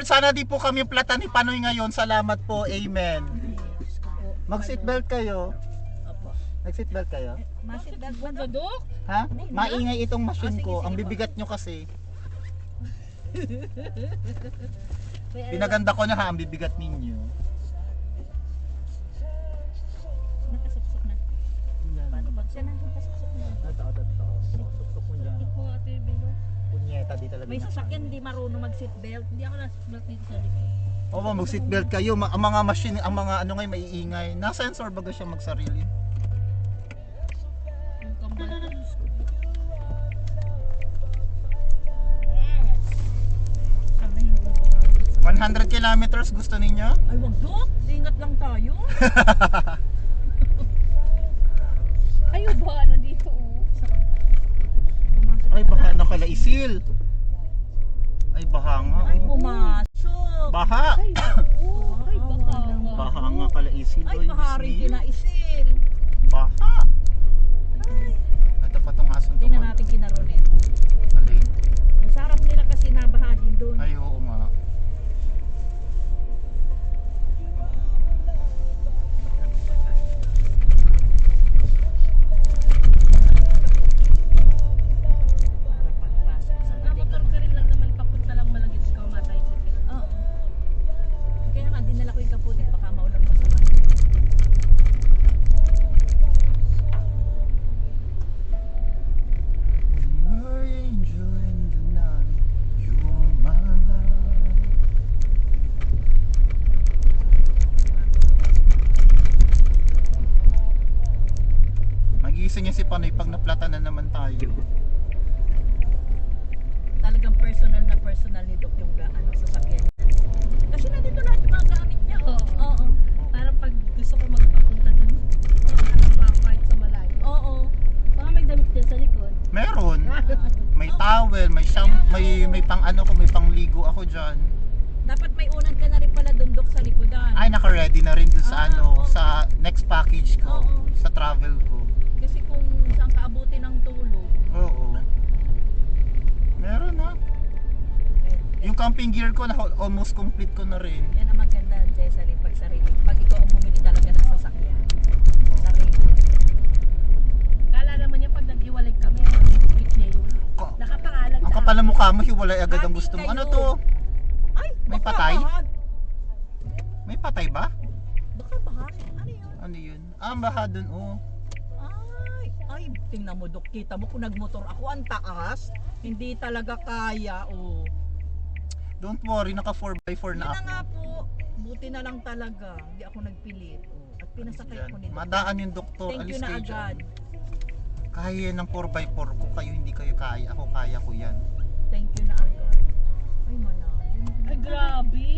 Lord, sana di po kami plata ni Panoy ngayon. Salamat po. Amen. Mag-seatbelt kayo. Opo. Nag-seatbelt kayo? Maseatbelt ba to, Dok? Ha? Maingay itong machine sige, ko. sige Ang po. bibigat nyo kasi. Pinaganda ko na ha, ang bibigat ninyo. Nakasuksok na. Paano pag siya na? Nakasuksok na. Ito. Sustok mo dyan. Ito ate Bino. Punyeta, di talaga. May sasakyan di marunong mag-seatbelt. Hindi ako nasa-seatbelt dito sa likod. Oo, mag-seatbelt kayo. Ang mga machine, ang mga ano ngayon maiingay. Na-sensor baga siya magsarili. Yung kambal ko. Sana hindi ko 100 kilometers gusto ninyo? Ay, wag Dok! Ingat lang tayo. Ay, ba? Nandito oh. Ay, baka nakalaisil. Ay, baha nga. Ay, Oh. pumasok. Baha. Ay, oo. Ay, baka nga. Baha nga kalaisil. Ay, Oy, baha rin Bismillah. kinaisil. Baha. Ay, Ito pa tong aso. tingnan natin kinaronin. Alin? Sa harap nila kasi nabaha din doon. Ay, oo nga. Para pagpasok sa Motor ka rin lang naman papunta lang Malagit ka matay sa Oo. Kaya nga, dinala ko yung kaputin. Baka maulan pa sa mga. My angel in the night, you are my love. Magising niya si Panoy pag naplata na naman tayo. Talagang personal ni Doc yung ano, sasakyan. Kasi nandito lahat yung mga gamit niya. Oo. Oo. Parang pag gusto ko magpapunta dun, hanap pa kahit sa malayo. Oo. Baka may damit din sa likod. Meron. Ah, May towel, may may pang ano ko, may pangligo ako diyan. dapat may unan ka na rin pala doon, Doc, sa likodan. Ay, naka-ready na rin dun sa Ah, ano, oo. sa next package ko, Oo. sa travel ko. Kasi kung saan ka abutin ng tulog. Oo. Meron na. Yung camping gear ko na almost complete ko na rin. Yan ang maganda, Jessalyn, pag sarili. Pag ikaw ang bumili talaga ng sasakyan. Sarili. Kala naman niya pag nag-iwalay kami, mag-trip niya yun. Ka- Nakapangalan Ang sa kapal ng mukha mo, hiwalay agad ang Hati gusto mo. Ano kayo. to? Ay, May baka patay? bahag. May patay ba? Baka bahag. Ano yun? Ano yun? Ah, baha dun, oh. Ay, tingnan mo, Dok. Kita mo kung nagmotor ako, ang taas. Hindi talaga kaya, oh. Don't worry, naka 4x4 Yun na na ako. nga po. Buti na lang talaga. Hindi ako nagpilit. Oh. At pinasakay ako ni Doc. Madaan yung doktor. Thank you Alis na kayo agad. dyan. Kaya yan ng 4x4 ko. Kayo hindi kayo kaya. Ako kaya ko yan. Thank you na agad. Ay, malalim. Ay, grabe.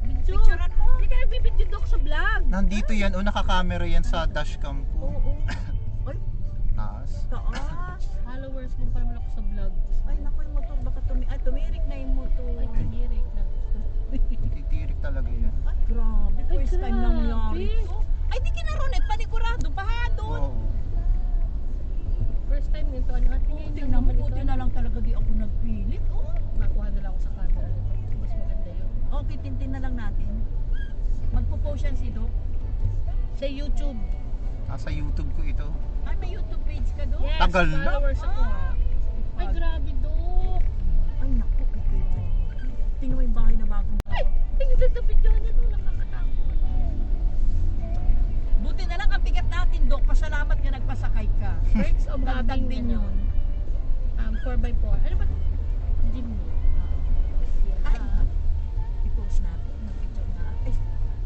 Video. Picturean mo. Hindi ka nagbibidyo Dok sa vlog. Nandito yan. O, nakakamera yan sa dashcam ko. Oo. Ay, Taas. taas. Followers mo pa naman ako sa vlog. Ay, naku, yung motor. Baka tumirik na yung motor. Ay, kanirik na. Titirik talaga yan. Ay, grabe. Ay, First time grabe. nangyari to. Ay, di kinaronet. Panigurado. Baha doon. Oo. First time nito, ano at Oo, tingin tingnan mo. Buti na lang talaga di ako nagpilit. Oh. Makuha na lang ako sa camera nito. Mas maganda yun. Okay, tintin na lang natin. Magpo-post yan si Doc. Sa YouTube. Nasa YouTube ko ito. Ay, may YouTube page ka, Doc? Yes, Tagal na. followers ako ha. Ay, grabe Dok. Ay, naku. Okay. Tingnan mo yung bahay na bagong Ay, tingin doon sa video niya no, nakakatakot. Buti na lang ang bigat natin, Doc. Pasalamat nga nagpasakay ka. Perks of Dagdag having din yun. 4x4. Ano ba? Gym mo. Ay, i-post natin. Mag-picture na.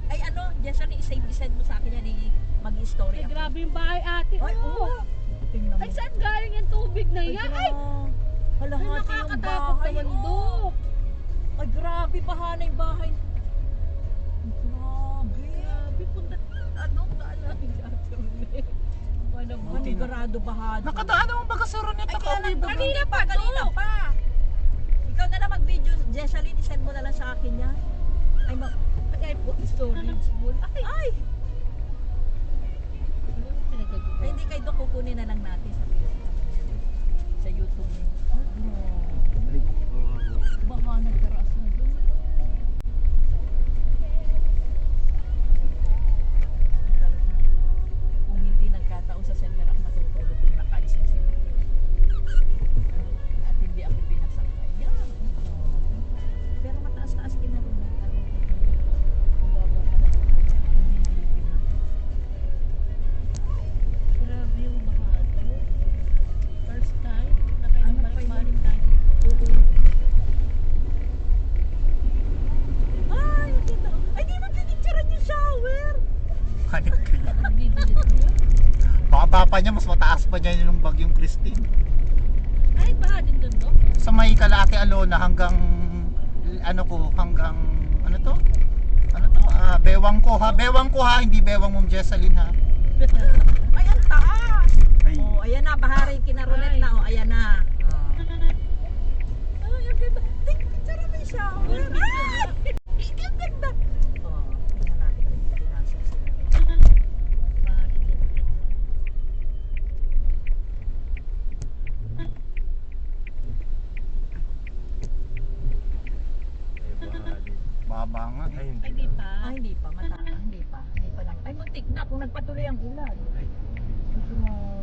Ay, ano, Jessalyn, isend mo sa akin yan. Mag-story Ay, ako. grabe yung bahay ate. Ay, Oh. Tingnan mo. Ay, saan galing yung tubig na yan? Ay, Halahati yung nakakatakot bahay. naman, Oh. Dok. Ay, grabe. Baha na yung bahay. Grabe. Grabe, punta. Ano? Daan natin sa Ate Ano ba? Buti na. Panigurado baha. Nakadaan naman baga sa Roneta Ay, ka. kaya lang, Kanina pa, kanina Dok. pa. Ikaw na lang mag-video, Jessalyn, isend mo na lang sa akin yan. Ay, Ay, po, storage full. Ay, ay, ano yung pinagagawa? ay, hindi kay Doc, kukunin na lang natin sa YouTube niya. Ay, grabe. Baka nagkaraas na doon. Nagpapanik kayo. Nagbibilit niya. Baka papa niya mas mataas pa niya yung bagyong Christine. Ay, baha din doon, no? Sa may Kalaki Alona hanggang ano to? Bewang ko ha. Bewang ko ha, hindi bewang Ma'am Jesseline ha. Ay, ang taas. Ay. Oh, ayan na, bahari kinarunet Ay. na. Oh, ayan na. Oh, ang ganda. Picture naman siya. Ay! Ang ganda. Oh, tingnan natin kung pinasok sila. Baha din yan. Baba nga. Ay, Ay, hindi. di pa. Ay, hindi pa. Hindi pa. Hindi pa lang. Ay, muntik na kung nagpatuloy ang ulan.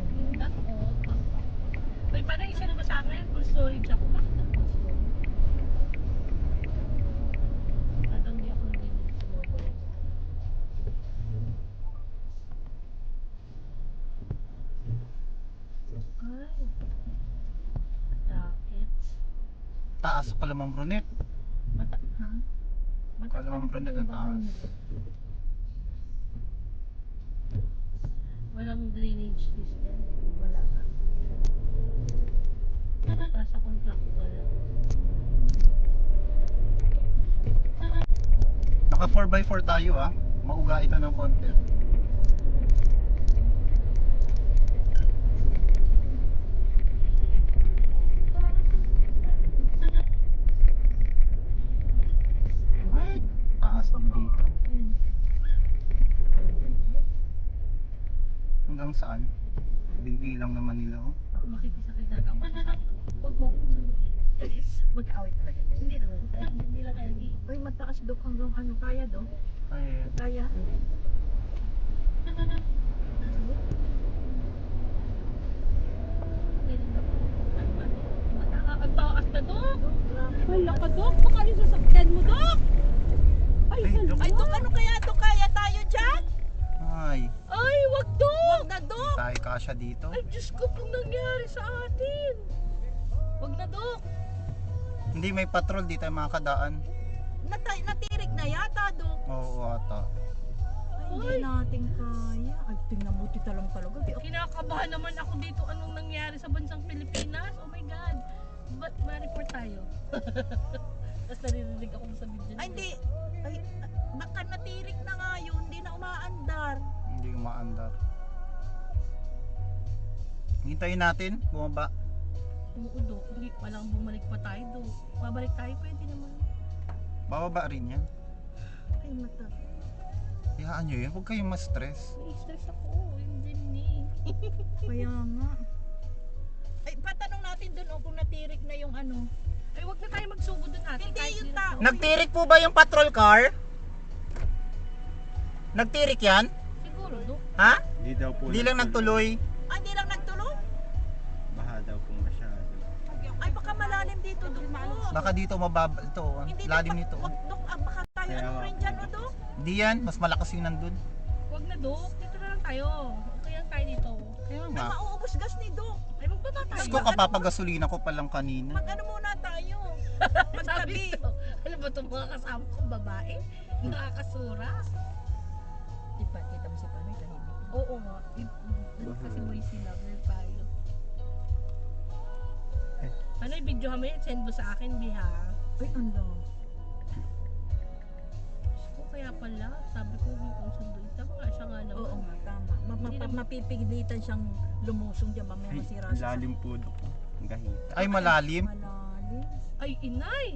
Hindi ako. May parang isa naman sa akin. Full storage ako. Bakit ang full storage? Parang di ako nagiging sumobol. Ay. Takits. Taas pala Ma'am Ronet. Ha? Kala Ma'am Ronet ang taas. Walang drainage system. Wala ka. Nasa contract wala. Naka 4x4 tayo ah. Mauga ito ng konti. Ay, taas ang dito. Hanggang saan? Binilang naman nila oh. Ako makikisakit talaga ako. Huwag mo akong mag-away talaga. Hindi naman. Hindi lang kayo. Ay, mataas do hanggang ano kaya do? Ay, Kaya. Nakakataas na, Dok! Wala ka, Dok! Baka rin sasakyan mo, Dok! Ay, Ay, Dok. Ay, Dok, ano kaya do? Kaya tayo dyan? ay. Ay, wag, Dok! Huwag na, Dok. Tayo kasya dito. Ay, Diyos ko, kung nangyari sa atin! Wag na, Dok! Hindi may patrol dito yung mga kadaan. Natirik na yata, Dok. Oo ata. Ay, hindi natin kaya. Ay, tingnan mo, tita lang talaga. Di, Kinakabahan naman ako dito. Anong nangyari sa bansang Pilipinas? Oh my God! Ba't ma-report tayo? Tapos naririnig ako sa video. ay, hindi. Ay, baka natirik na nga yun. Hindi na umaandar. Hindi umaandar. Hintayin natin, bumaba. Oo, Dok. Hindi, walang bumalik pa tayo, Dok. Babalik tayo, pwede naman. Bababa rin yan. Ay, mata. Hayaan nyo yun, huwag kayong ma-stress. Nai-stress ako. Yung Jenny. Kaya nga. Ay, patanong natin dun kung natirik na yung ano. Ay, wag na tayo magsugod doon natin. Hindi kahit yung di- tao. Nagtirik po ba yung patrol car? Nagtirik yan? Siguro, Dok. Ha? Hindi daw po. Hindi lang nagtuloy. Ah, hindi lang nagtuloy? Baha daw po masyado. Ay, baka malalim dito, Dok. Baka dito mababa ito, Hindi, lalim Dok, nito. Wag, Dok, baka tayo Kaya ano nga rin po, dyan, Dok. Dok. Hindi yan, mas malakas yung nandun. Wag na, Dok. Dito na lang tayo. Okay lang tayo dito. Kaya Ay, nga. mauubos gas ni Dok. Ay, magbaba tayo. Diyos ko, kapapagasolina ko pa lang kanina. Mag-ano muna tayo. Sabi Magtabi. ko, ano ba itong mga kasama kong babae? Nakakasura. Di ba, kita mo si Panoy, tahimik. Oo nga. Kasi boy sila. May tayo. Ano yung video kami? Send mo sa akin, Biha. Ay, ano? O kaya pala, sabi ko kung sundo. Tama nga siya nga naman. Oo nga, tama. Hindi naman- Mapipigilitan siyang lumusong dyan, mamaya Ay, masira lalim po doon. Ang gahita. Ay, malalim. Malalim. Ay, inay!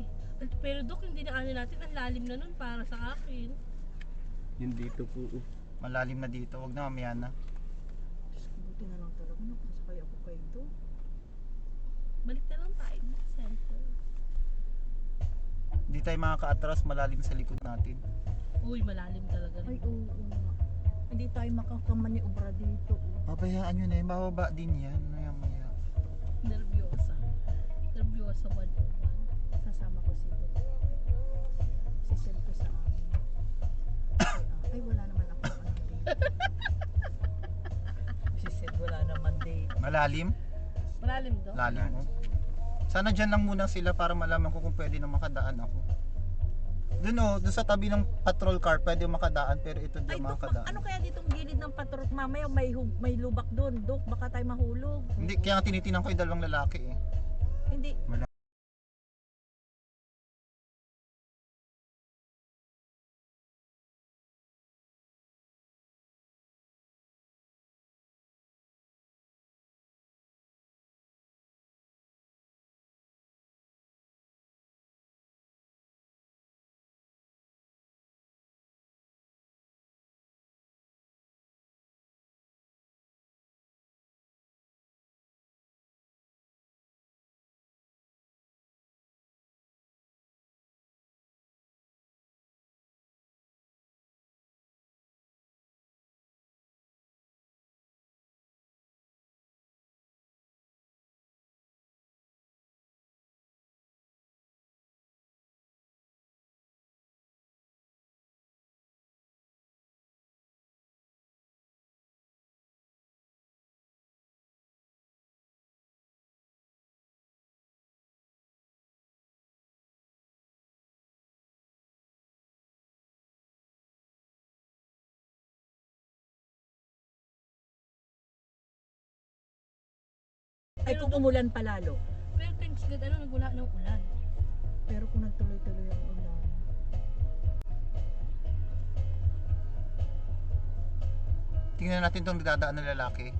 Pero Dok, hindi na ano natin, ang lalim na nun para sa akin. Yun dito po. Malalim na dito, wag na mamaya na. Diyos ko, buti na lang talaga. Nakasakay ako kayo doon. Balik na lang tayo sa center. Hindi tayo makaka-atras, malalim sa likod natin. Uy, malalim talaga Ay, rin. oo nga. Hindi tayo makakamaniobra dito. Oh. Babayaan nyo na yun, bababa din yan. Maya maya. Nervyosa. Nervyosa 101. Sasama ko si Dok. Sisend ko sa amin. Ay, wala naman ako ano date. Sisend, wala naman date. Malalim? Malalim, Dok? Lalim ko. Sana dyan lang muna sila para malaman ko kung pwede na makadaan ako. Doon sa tabi ng patrol car pwede makadaan pero ito di Ay, Dok, makadaan. ano kaya ditong gilid ng patrol? Mamaya may lubak doon. Dok, baka tayo mahulog. Hindi, kaya nga tinitingnan ko yung dalawang lalaki eh. Hindi. Ay, kung umulan pa lalo. Pero thanks God, nagwala ng ulan. Pero kung nagtuloy-tuloy ang ulan. Tingnan natin tong dadaan na lalaki.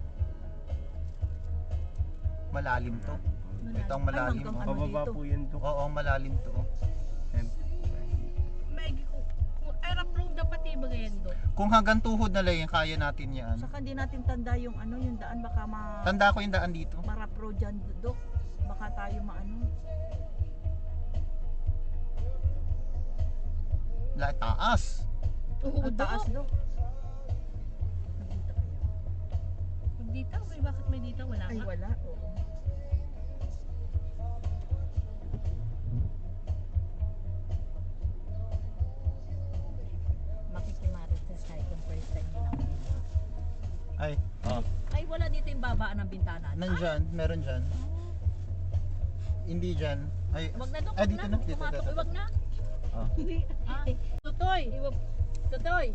Malalim to. Ito ang malalim. hanggang Oh. ano Pababa dito? po yan, Dok. Oo, malalim to. And, Maigi kung airap road dapat iba ganyan do. Kung hanggang tuhod na lang yan, kaya natin yan. Saka hindi natin tanda yung yung daan baka Tanda ko yung daan dito. marapro dyan, Dok. Baka tayo Taas. Oo, Ang taas, do. Dok. Nandito kaya? Dito, may bakit may dito wala Ay, nga. wala. Oo. Makikimarites tayo kung first time nyo lang dito. Ay, oh. Ay, wala dito yung babaan ng bintana. Nandyan, meron dyan. Hindi dyan. Ay, Wag na, Dok. ay Wag dito na. na. Dito, Tumatok. dito. Wag na. Oh. Ah, Tutoy. Tutoy.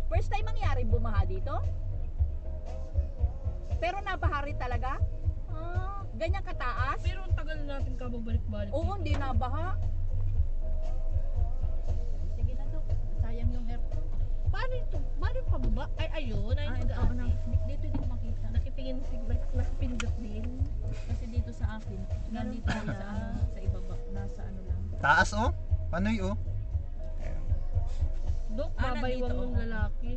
First time mangyari bumaha dito? Pero nabahari talaga? Ganyan kataas? Pero ang tagal na natin kababalik-balik. Oo, hindi nabaha. Sige na, Dok. Sayang yung aircon. Paano ito? Paano yung pababa? Ay, ayun. Ay, Ito, dito din makita. Nakitingin, nakapindot din. Kasi dito sa akin, nandito sa sa ibaba, nasa lang. Taas oh. Panoy oh. Dok, Ah, babaywang nandito, ng oo. lalaki.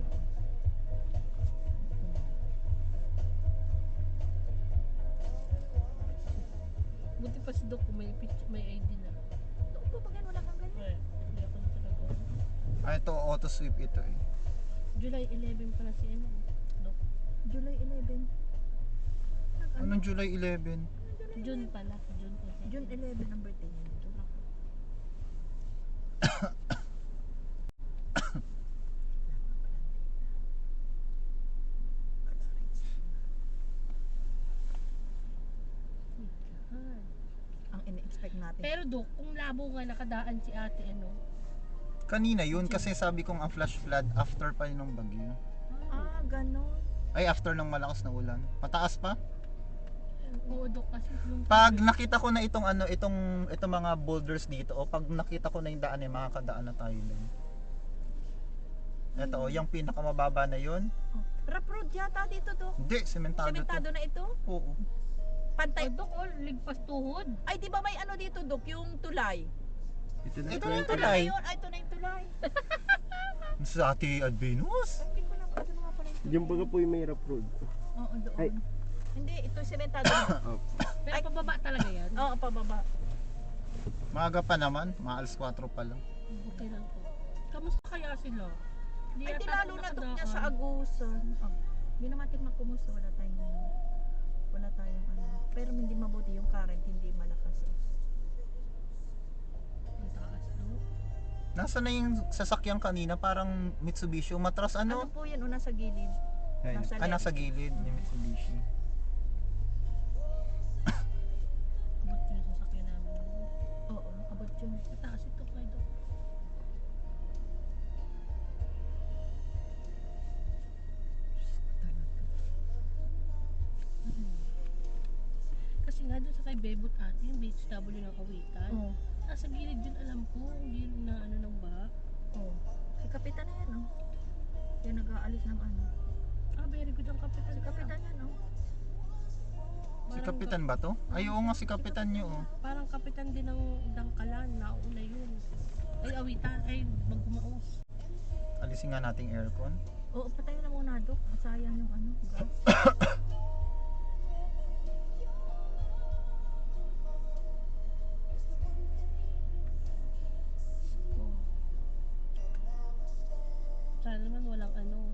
Buti pa si Dok kung may ID na. Doon po ba wala kang ganyan? Ay, hindi ako nakatagawa. Ah, ito auto sweep ito eh. July 11 pala si Dok. July 11. Anong July 11? June pala. June kasi. June 11 ang birthday niya. Ang ini-expect natin. Pero Dok, kung labo nga nakadaan si ate Kanina yun kasi sabi kong ang flash flood after pa yun ng bagyo. Ganon. Ay, after ng malakas na ulan. Mataas pa? Oo Dok, kasi yung Pag nakita ko na itong mga boulders dito, o pag nakita ko na yung daan makakadaan na tayo doon. Ito, yung pinakamababa na yun. Rough road yata dito, Dok. Hindi, sementado Sementado to. na ito. Oo. Pantay. Dok, ligpas tuhod. Ay, di ba may dito, Dok? Yung tulay. ito na Ito po na yung yung tulay. Ayun, ito na yung tulay. Sa ati Advenus. Hindi ko na pa nga pala yung tulay. Diyan baga po yung may rough road. Oo, doon. Ay. Hindi, ito sementado na. Oh. Pero Ay. pababa talaga yan. Oo, pababa. Maaga pa naman, mga alas 4 pa lang. Okay lang po. Kamusta kaya sila? Hindi Ay, di yata lalo ako na, Dok, niya nakadaan. sa Agusan. Hindi naman natin makumusta. Wala tayong Pero hindi mabuti yung current, hindi malakas. Ang taas, Dok. Nasa na yung sasakyan kanina, parang Mitsubishi. Umatras Ano ano? po yan? Nasa gilid. Ayun. Nasa left. Nasa gilid ni Mitsubishi. Abot yung sasakyan namin. Oo, abot yun. Mataas ito kay Dok. may bebot ate, yung BHW ng Kawitan. Oo. Nasa gilid yun, alam ko. Hindi yun na ano ng baha. Oo. Si Kapitan na yan, oh. Yung nag-aalis ng ano. Ah, very good ang kapitan. Si Kapitan yan, oh. Si Kapitan ba to? Ay, oo nga, si Kapitan nyo. Oh. Parang kapitan din ng Dangkalan. Nauna yun. Ay, awitan. Ay, magbumaos. Alisin nga nating aircon. Oo, patayin na muna, Dok. Sayang yung ano, gas. Oo. Sana naman walang ano.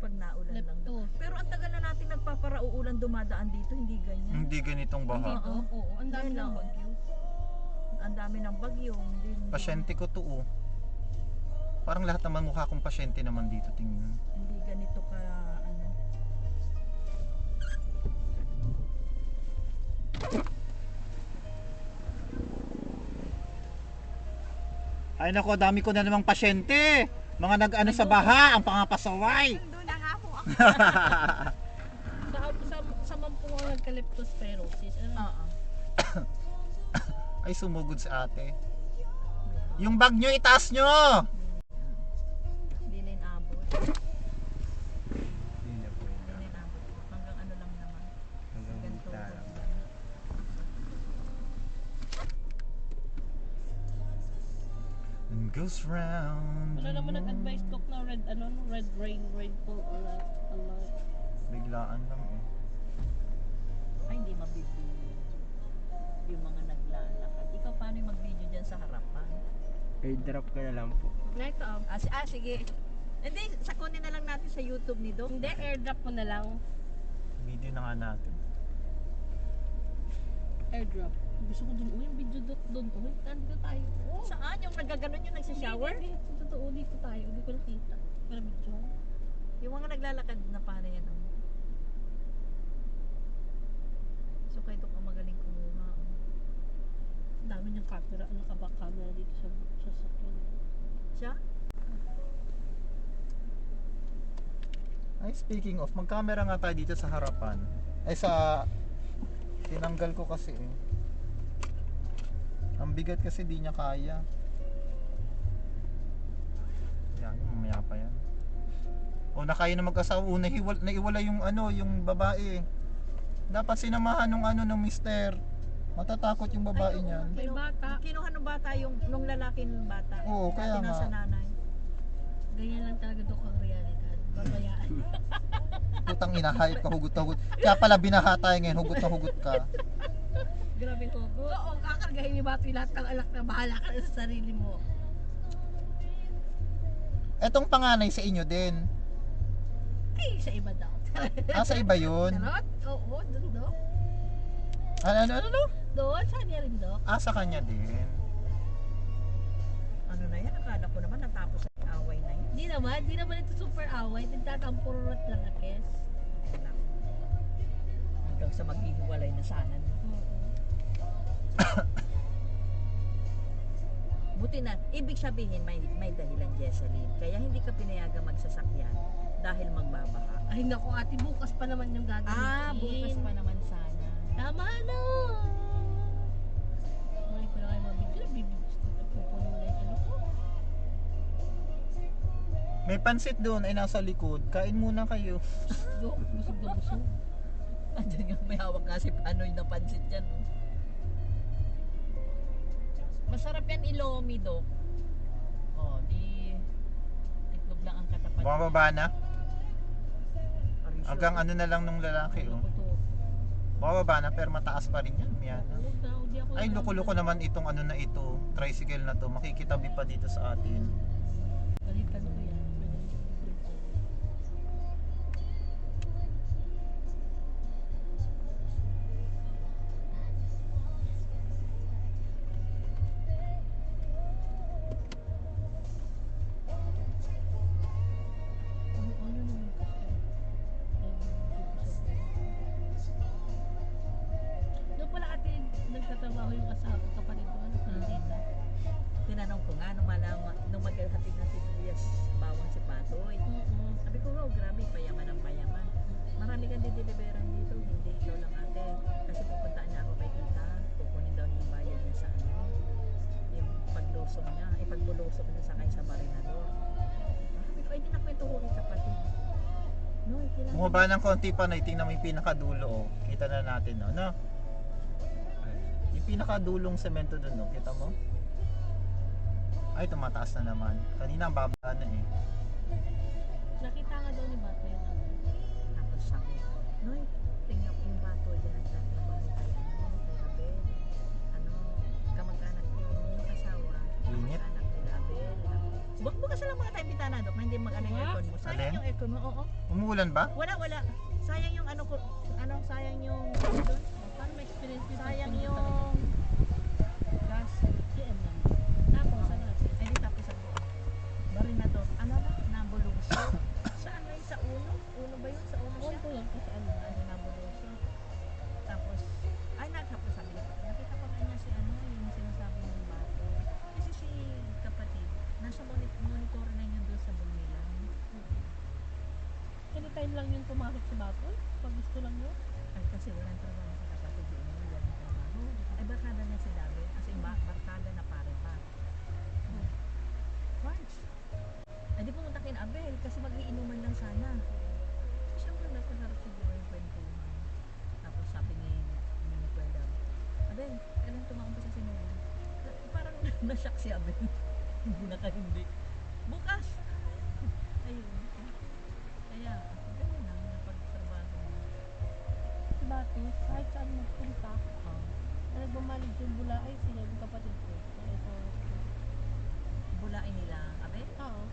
Pag naulan lang. Lepto. Pero ang tagal na natin nagpaparauulan dumadaan dito, hindi ganyan. Hindi ganitong baha. Dito, oo. Ang dami Ayun ng lang. bagyo. Ang dami ng bagyo. Hindi, Pasyente ko to oh. Parang lahat naman mukha kong pasyente naman dito, tingnan. Hindi ganito ka, ano. Ay nako, dami ko na namang pasyente. Mga nag-ano sa baha, ang pangapasaway. Doon na nga po ako. Sa mampungan ng leptospirosis. Ano? Oo. Ay, sumugod si ate. Yung bag nyo, itaas nyo! Hindi na inabot. Hindi na po yun. Hindi na inabot. Hanggang ano lang naman. Hanggang Hanggang hita tuhod lang. lang. And goes round. Wala naman nag-advise Doc na red, ano, red rain, rainfall, alert. Biglaan lang eh. Ay, hindi mabibili. Yung mga naglalakad. Ikaw paano yung mag-video dyan sa harapan? Airdrop ka na lang po. Night off. Sige. Hindi, sakunin na lang natin sa YouTube ni Doc. Hindi, airdrop mo na lang. Video na nga natin. Airdrop. Gusto ko dun, yung video Doc dun. Nandito tayo. Oh. Saan? Yung nagaganon yung nagsishower? Hindi, totoo, dito tayo. Hindi ko nakita. Pero video. Yung mga naglalakad na paano yan? Oh. So kay Doc ang magaling kumuha. Oh. Ang dami niyang camera, nakaback camera dito sa sakyan. Siya? Ay, speaking of, mag-camera nga tayo dito sa harapan. Ay, sa... Tinanggal ko kasi eh. Ang bigat kasi di niya kaya. Yan, mamaya pa yan. O, na kayo na mag-asawa. O, naiwala yung ano, yung babae. Dapat sinamahan nung ano, ng mister. Matatakot yung babae Ay, oo. niyan. May bata. Kinuha ng bata yung nung lalaki ng bata. Oo, kaya Dati nga. nasa nanay. Ganyan lang talaga Doc ang realidad. Babayaan. Putang ina, hayop ka, hugot na hugot. Kaya pala binaha tayo ngayon, hugot na hugot ka. Grabe ko. Oo, kakargahin yung bata lahat ng alak na bahala ka na sa sarili mo. Etong panganay sa inyo din. Ay, sa iba daw. Ah, sa iba yun. Charot? Oo, dun Doc. Ano? Doon, saan niya rin Doc? Ah, sa kanya din. Ano na yan? Akala ko naman natapos ang away na yan. Di naman ito super away. Nagtatampurot lang na kes. Hanggang sa maghihiwalay na sana. No? Buti na, ibig sabihin may dahilan, Jesseline. Kaya hindi ka pinayagang magsasakyan dahil magbabaha. Ay naku ate, bukas pa naman yung gagawin. Bukas pa naman sana. Tama na! Hindi ko na kayo mabigla. Bibigis ko na pupuno na yung ano ko. May pansit doon ay nasa likod. Kain muna kayo. Dok, busog na busog. Andiyan nga, may hawak nga si Panoy na pansit yan. Oh. Masarap yan ilomi, Dok. Oh, di itlog lang ang katapat. Bumababa na. Are you sure? Hanggang ano na lang nung lalaki. Oh. Ako to. Bumababa na pero mataas pa rin yan. Yan. Huwag na, hindi ako. Ay, loko-loko naman itong ano na ito. Tricycle na to. Makikitabi pa dito sa atin. Balikan ko yan. Ano naman kasi? Doon pala ate, nagtatrabaho yung asawa kapatid ko. Ano pala dito? Tinanong ko nga nung maghatid na si Tobias bawang si Patoy. Sabi ko, wow, grabe, payaman ang payaman. Marami kang dideliveran dito, hindi ikaw lang ate. Kasi pupuntaan niya ako kay pagbulusong niya. Ay pagbulusong niya sakay sa Marinador. Sabi ko, ay di nakwento ko kay kapatid. No, kailangan. Bumaba ng konti pa na, tingnan mo yung pinakadulo. Oh. Kita na natin, no? No? Yung pinakadulong semento dun, no? Kita mo? Ay, tumataas na naman. Kanina ang baba na eh. Nakita nga daw ni Bato yung ano. Tapos sabi, Noy, tingnan ko yung bato dyan at nagtrabaho kay Abel. Ano, kamag-anak yung asawa, Init. kamag-anak nila Abel. Huwag bukas lang mga tayong bitana, Dok, na hindi mag-ano yung aircon mo. Sayang Alin? yung aircon mo, oo. Umuulan ba? Wala. Sayang yung ano ko, sayang yung, Paano may experience yung sayang pagpunta yung talaga? gas. GM lang. Tapos, ano natin? Ay, di tapos ako. Marinador, ano ba? Nabuluso. Saan na yun? Sa uno? Uno ba yun? Sa uno siya? Punto yun kasi ano. Ano, nabuluso. Tapos, ay tapos sabi niya, nakita ko na niya si ano, yung sinasabi ng bato. Kasi si kapatid, nasa monitor na niya doon sa Bumila. Anytime lang yung pumasok si Bato. Pag gusto lang yun. Ay, kasi walang trabaho sa kapatid yun, walang trabaho. Ay, barkada na si David. Kasi barkada na pare pa. March. Ay, di pumunta kay Abel kasi mag-iinuman lang sana. Siyempre, nagpasarap siguro yung kwentuhan. Tapos sabi ni Kuweda, Abel, kailan tumawag sa sinuli? Parang na-shock si Abel. Hindi. Bukas! Ayun. Kaya, gano'n lang, napagtrabaho mo. Si Bato, kahit saan magpunta, Oh. na nagmamanage yung bula ay sila yung kapatid ko. Na ito. Bulain nila, Abel? Oo.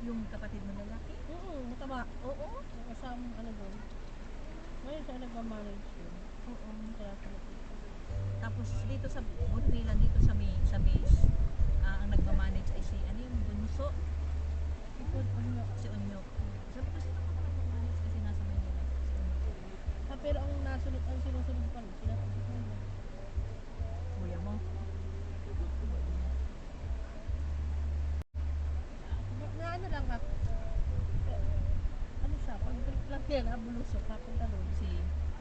Yung kapatid mo lalaki? Mataba. Oo. Kasama ano doon. Ngayon siya nagmamanage yun. Oo. Kaya sa nakita. Tapos dito sa Bonvilla, dito sa base, ang nagmamanage ay si, ano yung bunso? Ito, ano, Si Onyok. Sabi ko, sino ka ba nagmamanage kasi nasa Manila? Si Onyok. pero ang nasunod, ang sinusunod pa rin sila. Kuya mo? Na ano lang ka. Ano siya, pag break lang yan, bulusok, kapunta doon. Si,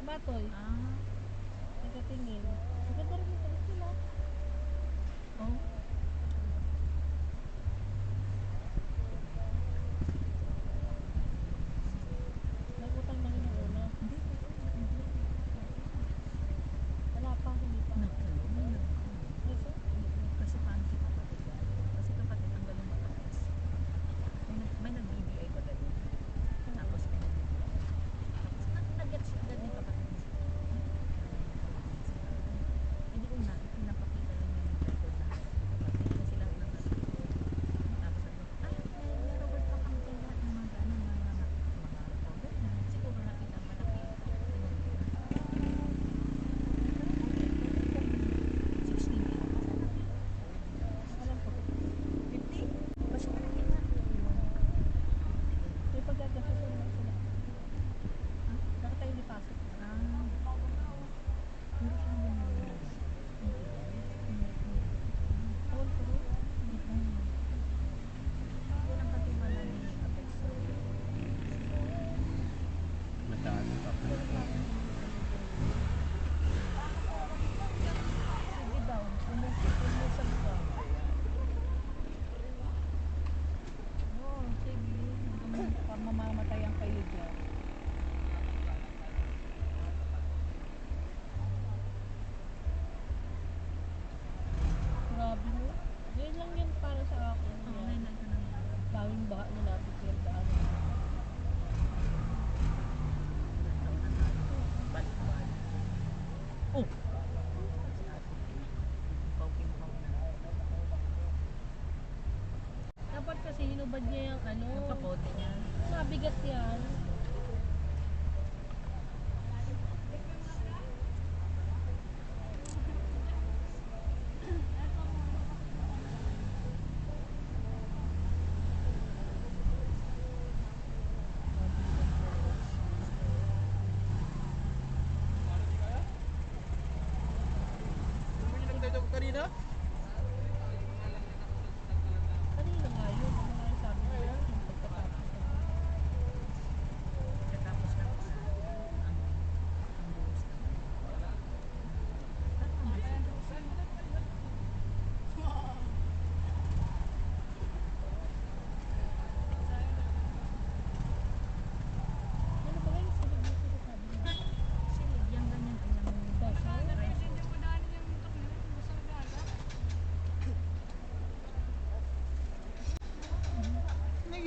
Batoy, nagkatingin. Maganda rin yung talis nila. oh. Nagutang na rin yung una. Hindi. Wala pa, hindi pa. Kasi, Kasi paano si kapatid yan? Kasi kapatid ang galing matakas. May nag-BBI ba galing? Tapos may nag-BBI. Tapos nag-gets agad ni kapatid. Hindi una, pinapakita lang yung record na kapatid. Kasi lahat ng tapos sabi ko, may Robert Pang Uncle lahat ng mga ano, mga recorder na. Siguro nakita malaki. 16 alam ko, 50? Mas malaki na. may pagkagasusun lang sila. Bakit tayo hindi pasok? Puro siya yung Tawal ko rin. yan ang katibalan ni Apex. Mataas pa po. Sige daw, umusag ka. Oo, sige. Hanggang mamamatayan kayo dyan. Grabe mo. Yan lang yan para sa akin. Oo, Yan. ngayon lang ito nangyari. Daming baka na natin pinagdaan. Ilang taon na tayo. Balik-balik. Oh! Paw-pimpaw na. Dapat kasi hinubad niya yung ano. Yung kapote niya. Mabigat yan. Kanina nga yun. Ano nga yung sabi niya? Yung pagkatapos na. Pagkatapos na ang buhos naman. Tama nga siya.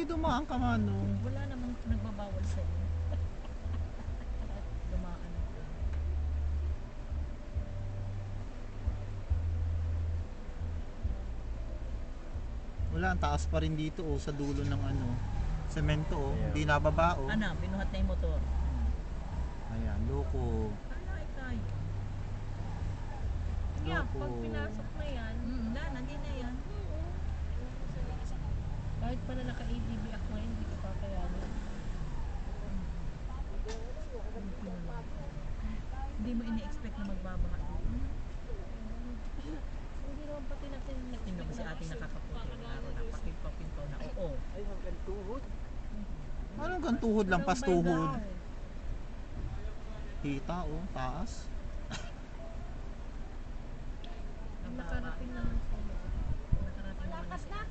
dumaan ka man nung. Wala namang nagbabawal sa'yo. Dumaan ako. Wala, ang taas pa rin dito oh, sa dulo ng ano, semento oh, hindi nababa oh. Ano, binuhat na yung motor. Ayan, loko. Ano ay tayo? Yeah, Loko. pag pinasok na yan, Wala, nandun na yan. kahit pala naka-ADB ako ngayon, hindi ko kakayanin. Hindi mo ini-expect na magbabaha. Hindi naman pati natin Tingnan mo si ate nakakaputi ng araw na pakipapinto na oo. Anong gantuhod lang, pastuhod? Kita oh, taas. Ang Nakarating na baba. ng solo. Nakarating naman na siya.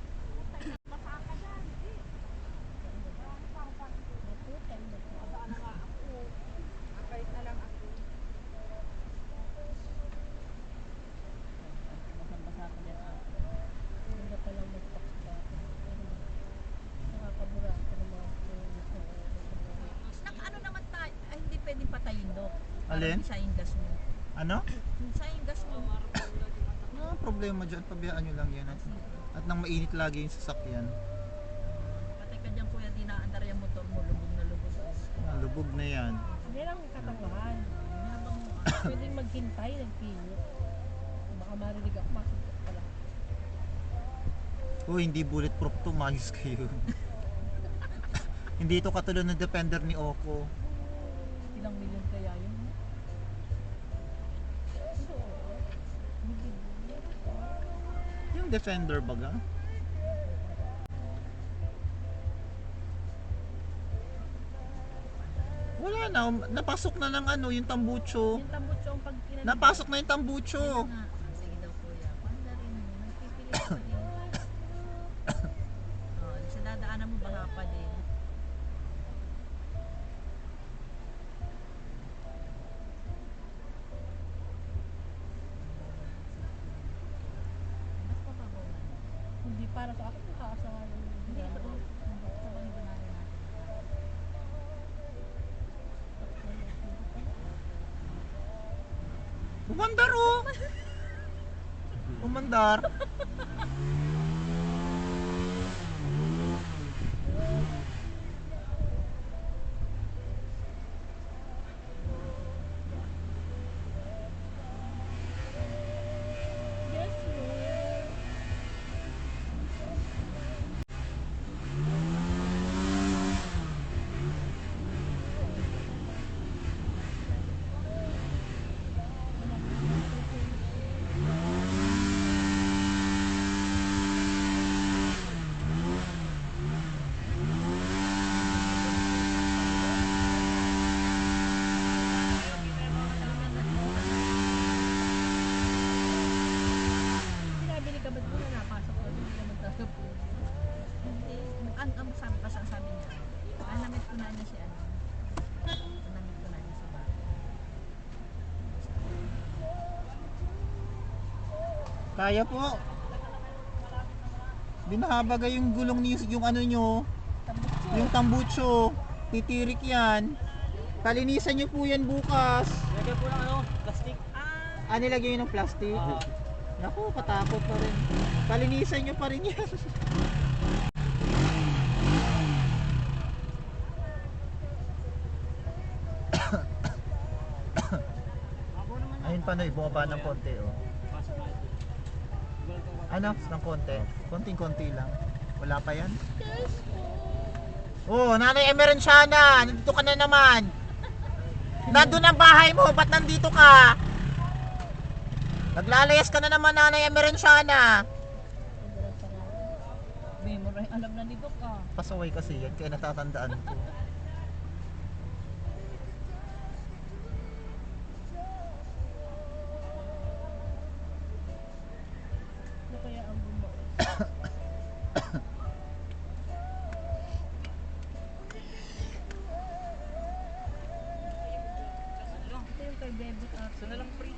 Basang-basa ko din ate. Hindi pa lang mag-pack sa akin. Nakakabura ako ng mga Ano naman tayo? Ay, hindi pwedeng patayin, Dok. Alin? Isa yung gas mo. Ano? Isa yung gas mo. No problema dyan, pabiyaan nyo lang yan. At nang mainit lagi yung sasakyan. Patay ka dyan, kuya, di naandar yung motor mo. Lubog na lubog. Lubog na yan. Hindi lang katangahan. Habang mo, Pwedeng maghintay ng pinit. Baka marinig ako, masuntok pala. Oh, hindi bulletproof to, mayos kayo. Hindi ito katulad ng Defender ni Oppo. ilang milyon kaya yun. Yung Defender baga. Wala na, napasok na ng ano, yung tambucho. Yung tambutso ang pag Napasok na yung tambucho. Nga. Sige daw, kuya. Panda rin mo. Nagpipili ka pa din. Sa dadaanan mo, baka pa din. Mas mababaw na. Hindi para sa akin, nakaasahan ng Hindi ito. Ito ba yung banana natin? Umandar oh! Umandar. Yes, Lord. Pinabili ka ba't mo na napasok ko? Hindi naman tayo po. Ang sabi kasi ang sabi niya, namit ko na niya si ano. Namit ko na niya sa bahay. Kaya po. Binahabaga yung gulong niyo, yung ano nyo, yung tambucho. Titirik yan. Palinisan nyo po yan bukas. Lagyan po ng ano, plastic. Ah, nilagay yun ng plastic? Naku, katakot pa rin. Palinisan nyo pa rin yan. Ayun pa na, bumaba ng konti oh. Pasok na ito. Ano? Ng konti? Konting-konti lang. Wala pa yan? Oh, Nanay Emerenciana, nandito ka na naman. Nandun ang bahay mo, ba't nandito ka? Naglalayas ka na naman, Nanay Emerenciana. Memory, alam na ni Doc ah. Pasaway kasi yan, kaya natatandaan ko. Ano kaya ang bumao? Ito yung kay Bebot at Saan na lang free?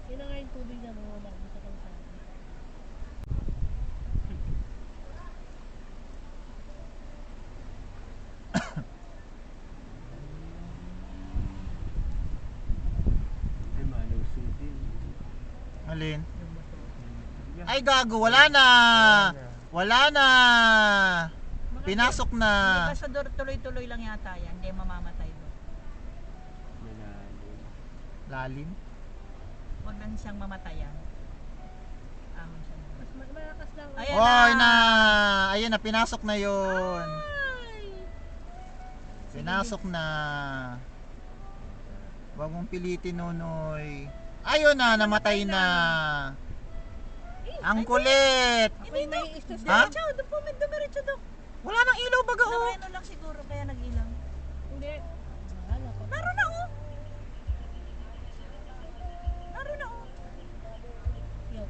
yun na nga yung tubig na mga sa kalsada. Alin? Yung motor. Ay gago, wala na. Wala na. Pinasok na. Hindi pa sa door, tuloy-tuloy lang yata yan. Hindi mamamatay doon. Malalim. Lalim. Huwag lang siyang mamatayan. Ahon siya. Mas malakas lang. Ayan Oy na. na. Ayun na, pinasok na yun. Ay! Pinasok na. Huwag mong pilitin, Nonoy. Ayun na, namatay na. Ang kulit. Ako'y may istos Ha? Diretso, doon po, may dumiretso doon. Wala nang ilaw baga oh. Napreno lang siguro, kaya nag-ilaw. Hindi. Wala pa. Naroon na oh. Naroon na oh. Yo.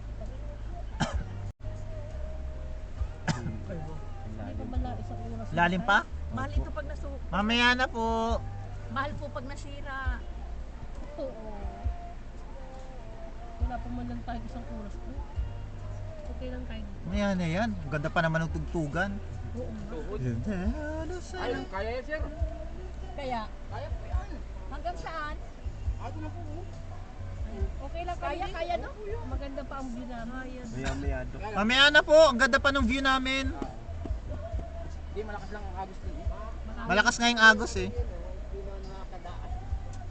Hindi pa ba na isang oras? Lalim pa? Mahal ito pag nasuko. Mamaya na po. Mahal po pag nasira. Oo. Wala pa man lang tayo isang oras po. Okay lang tayo. Mamaya na yan. Ang ganda pa naman ng tugtugan. Oo nga. Ayun, kaya yan, sir. Kaya, Kaya po yan. hanggang saan? Ako na po. Okay lang kaya no? Maganda pa ang view namin. Maya-maya do. Mamaya na po. Ang ganda pa ng view namin. Hindi, malakas lang ang agos din. Malakas ngayong agos eh.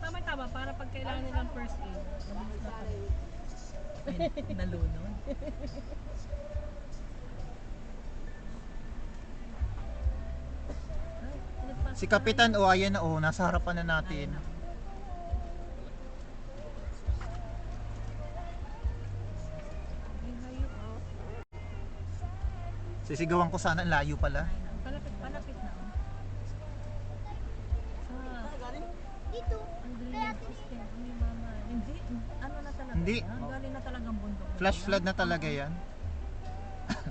Tama-tama, para pag kailangan nilang first aid. Mabilis na tayo. Nalunod. Ay, pinagpas- Si Kapitan, oh ayan na oh. Nasa harapan na natin. Ay, hayop. Sisigawan ko sana. Ang layo pala. Palapit na. Dito. Ang drainage system. Ano yung mama? Hindi, ano na talaga Hindi. yan? Galing na talagang bundok. Flash flood na talaga yan. Ang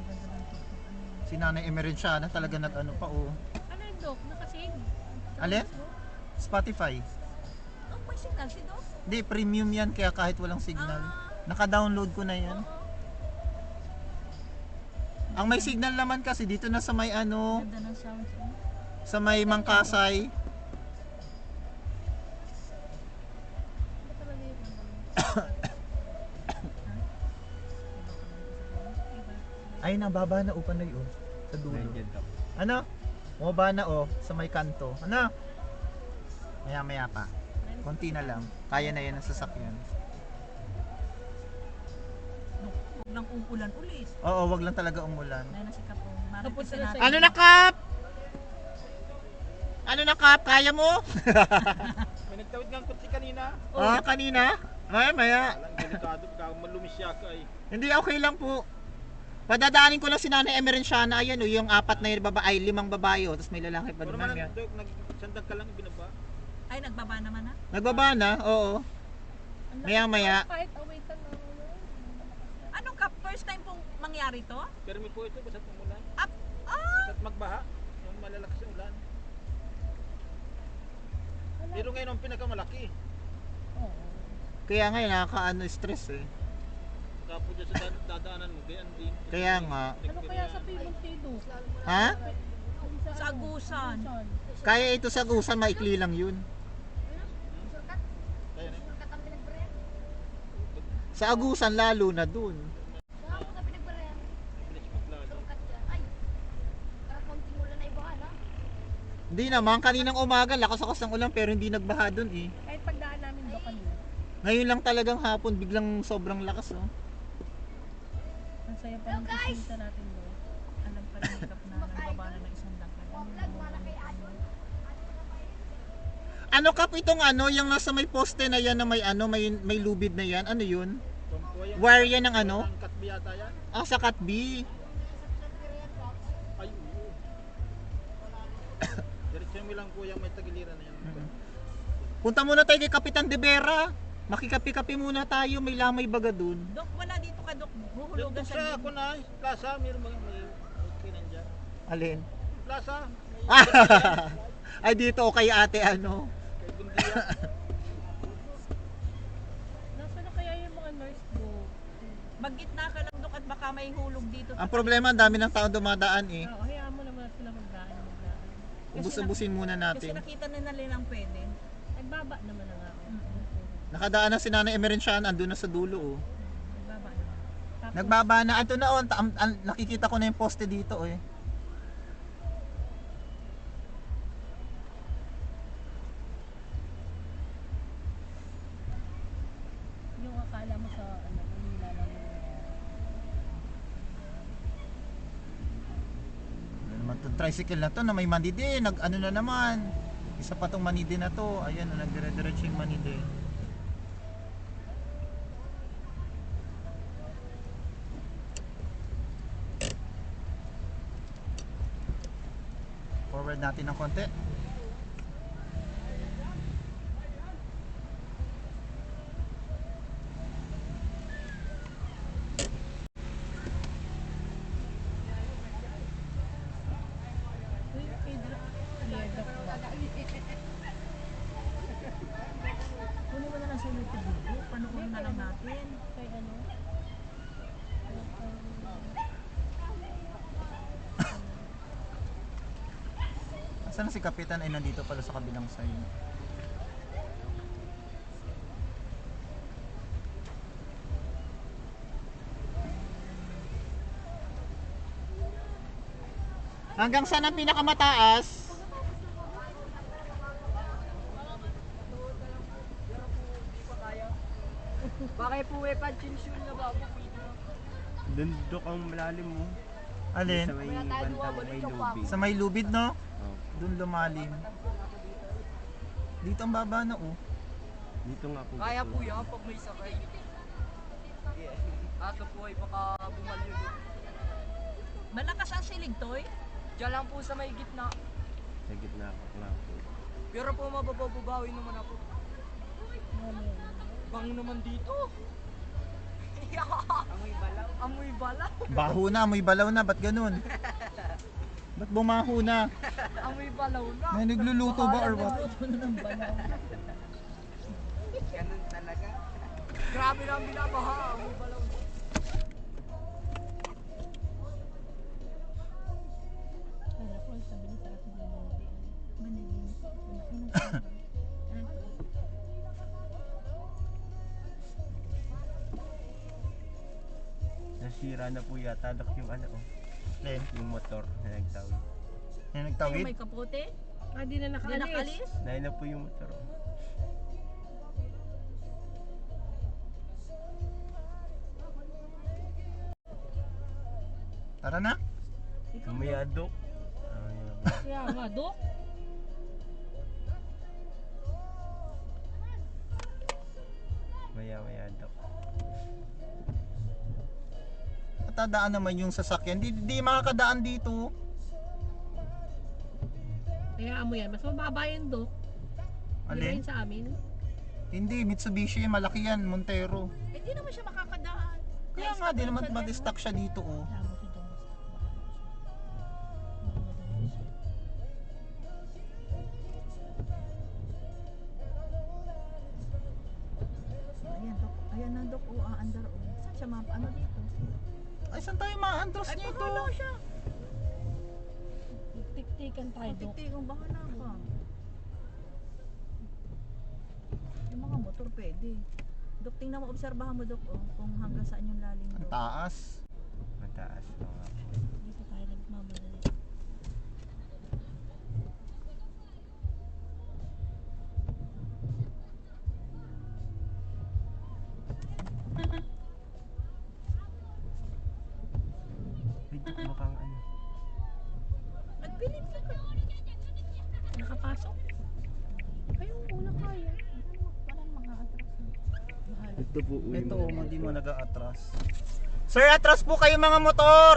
ganda ng TikTok. Ano yun? Si Nanay Emerenciana talaga nag-ano pa oh. Ano yung dok? Nakasave? Alin? Spotify. Oh, may signal si Doc. Hindi, premium yan kaya kahit walang signal. Naka-download ko na yan. Ang may signal naman kasi dito na sa may ano, Ganda ng sounds. sa may Mangkasay. Ano talaga yung Ay, nababa na upan na yun. Sa dulo. Nandiyan daw. Ano? Bumaba na oh, sa may kanto. Ano? Maya-maya pa. Konti na lang. Kaya na yan ang sasakyan. Huwag nang umulan ulit. Oo, wag lang talaga umulan. Dahil nasikap po. Tapos Marites sila natin. sa- Ano na, Kap? Ano na, Kap? Kaya mo? May nagtawid nga ang kutsi kanina. Ah, kanina? Maya. Alang delikado, pagka malumis siya ka ay. Hindi, okay lang po. Padadaanin ko lang si Nanay Emerenciana. Ayan o, yung apat na yung babae, 5 babae o, tapos may lalaki pa Pero naman man, yan. nagsandag ka lang, binaba. Ay, nagbaba naman ha? Nagbaba na, oo. Maya-maya. Kahit awaitan na. Anong kap? First time pong mangyari to? Pero may po ito, basta't umulan. Ah! Basta't magbaha. Yung malalakas sa ulan. Pero ngayon ang pinakamalaki. Oo. Kaya nga, nakaka-stress eh. Kapo dyan sa dadaanan mo, ganyan din. Kaya nga. Ano kaya sa Pimontido? Ha? Sa Agusan. Kaya ito sa Gusan, maikli lang yun. Kaya na. Sa Agusan, lalo na dun. Bilis maglalo. Hindi naman, kaninang umaga, lakas-lakas ng ulan pero hindi nagbaha dun eh. Kahit pagdaan namin do kanina. Ngayon lang talagang hapon, biglang sobrang lakas oh. Ang saya pa ng kisita natin do. Alam pa rin kap na nagbaba na ng isang lakad. Ano Kap itong ano, yung nasa may poste na yan na may ano, may lubid na yan, ano yun? Pampuya. Wire yan ng ano? Ang katbi yata yan. Ah, sa Cat B. Ay, oo. Diretso mo lang po yung may tagiliran na yan. Punta muna tayo kay Kapitan De Vera. Makikapi-kapi muna tayo, may lamay baga dun. Dok, wala dito ka, Dok. Doon Huhulugan sa sa ako na, plaza, may okay nandiyan. Alin? Plaza, may Ay dito o kay ate ano. kay Bundia. Nasa na kaya yung mga nurse do? Maggitna ka lang, Dok, at baka may hulog dito. Ang problema, ang dami ng tao dumadaan eh. Oo, hayaan mo naman sila magdaan. Ubus-ubusin muna Kasi natin. nakita na nila lang pwede. Nagbaba naman na nga ako. Nakadaan na si Nanay Emerenciana, andun na sa dulo oh. Nagbaba na. Tapos, Nagbaba na, ito na oh, nakikita ko na yung poste dito oh eh. Yung akala mo sa ano, Manila lang Ano naman to, tricycle na to na may manide, ano na naman. Isa pa tong manide na to, ayan, nagdire-diretso yung manide. Forward natin ng konti. Uy, Pedro. Leda ko ba? kunin mo na lang sa YouTube video. Panoorin na lang natin. Kay ano? Asan na si Kapitan? Ay, nandito pala sa kabilang side. Hanggang saan ang pinakamataas? Bakit po eh, pansinsyul na ba? Dundok ang malalim mo. Alin? Sa may banta mo may lubid. Sa may lubid, no? Oh. Doon lumalim. Dito ang baba na, oh. Dito nga po. Kaya po yan pag may sakay. Ato po ay baka bumalyo. Malakas ang silig, Toy. Diyan lang po sa may gitna. Sa gitna ko nga po. Pero po mabababawi naman ako. Bang naman dito. Amoy balaw. Amoy balaw. Baho na, amoy balaw na. Ba't ganun? Ba't bumaho na? Amoy balaw na. May nagluluto ba or what? Luto na ng balaw. Ganun talaga. Grabe na ang binabaha. Amoy balaw. Kaya ko, sabi niya sa akin na Manigin. Malaki ng sabay. Nasira na po yata dok yung ano oh. Alin? Yung motor na nagtawid. Yung Ay, nagtawid? may kapote? Ah, di na Hindi nakaalis. nakalis? Dahil na po yung motor oh. Tara na. Mamaya dok. Kaya nga, Dok. Maya dok. Matadaan naman yung sasakyan. Di makakadaan dito. Kaya mo yan. Mas mababa yun, Dok. Hindi Alin? rin sa amin. Hindi, Mitsubishi. Malaki yan. Montero. Hindi naman siya makakadaan. Kaya nga, di naman mag-stack siya dito, oh. Tama si Dong. Ayan, Dok. Ayan na, Dok. O, aandar. O. Saan siya map? Ano dito? Ay, saan tayo maandros Ay, nito? bahala siya. Tik-tikan tayo, Dok. Tiktikong bahala ka. Yung mga motor pwede. Dok, tingnan mo, obserbahan mo, Dok. O, kung hanggang saan yung lalim, Ang Dok. taas. Mataas pa nga po. Dito tayo nagmamadali. Ay dok mukhang ano. Nagpilit ka. Nakapasok? Ayun, una kaya. Walang mga atras. Mahal. Ito po uwi Ito, mo. hindi mo nag-atras. Sir, atras po kayo mga motor!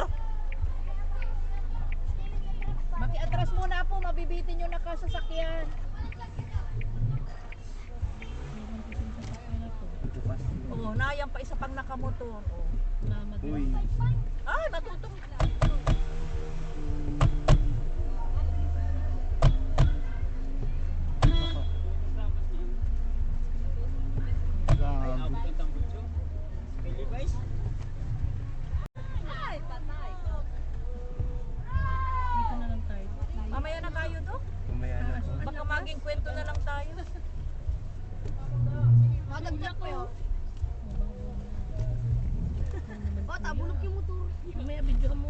Maki-atras muna po, mabibitin yung nakasasakyan. Meron kasi yung sasakyan na to. Bukas. Oo, nayan pa isa pang nakamotor. Oo. Uy. Ay, matutong. Dito na lang tayo. Mamaya na tayo, Dok. Mamaya na po. Baka maging kwento na lang tayo. Madagdag pa yun. Oh, tabulok yung motor. Mamaya video mo.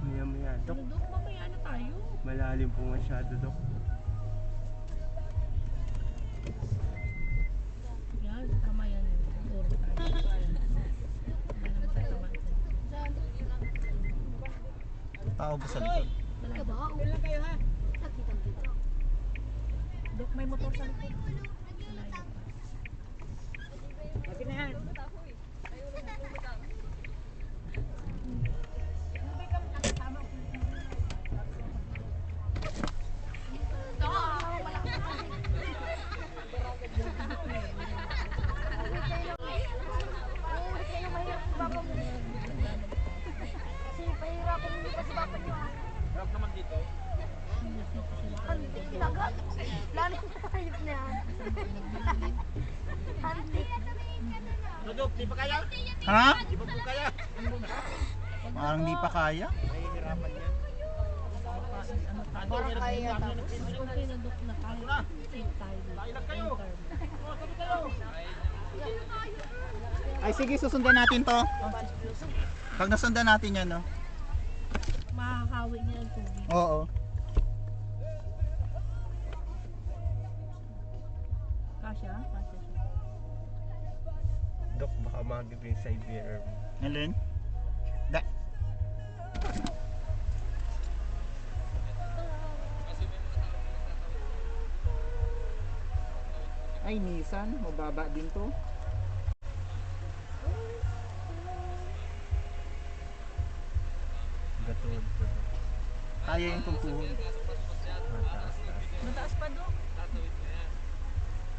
Maya maya, Dok. Ano Dok, mamaya na tayo. Malalim po masyado, Dok. Yan, tama yan. Siguro tayo. Wala naman tatamaan sa Tao ba sa likod? Ka ba? Wala kayo ha? Nakita dito. Dok, may motor sa likod. Kasi pahirapan mo pa si Papa niyo. Harap naman dito. Antik dagat. Lalo sa hayop na yan. Antik. Dudok, di pa kaya? Ha? Di pa po kaya? Parang di pa kaya. Nahihirapan yan. Parang kaya tapos. Okay na Dok na tayo. Safe tayo. Kailan kayo? Oh, sabi kayo. Ay sige, susundan natin to. Pag nasundan natin yan, no? Mahahawi niya ang tubig. Oo. Kasya? Kasya siya. Dok, baka magib yung Siberia. Alin? Da. Ay, Nissan. Mababa din to. Gatuod po, Dok. Kaya yung tumpuhon. Mataas, taas. Mataas pa, Dok.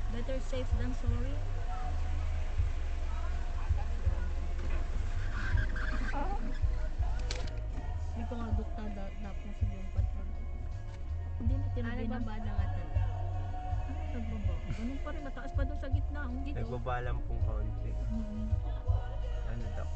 Better safe than sorry. Hindi ko nga Dok tapos yung patrol. Hindi na tinabi na. Nagbaba na nga talaga. Nagbaba. Ganun pa rin. Mataas pa doon sa gitna. Ang dito. Nagbabalang pong kaunti. Mhm. Ano, Dok?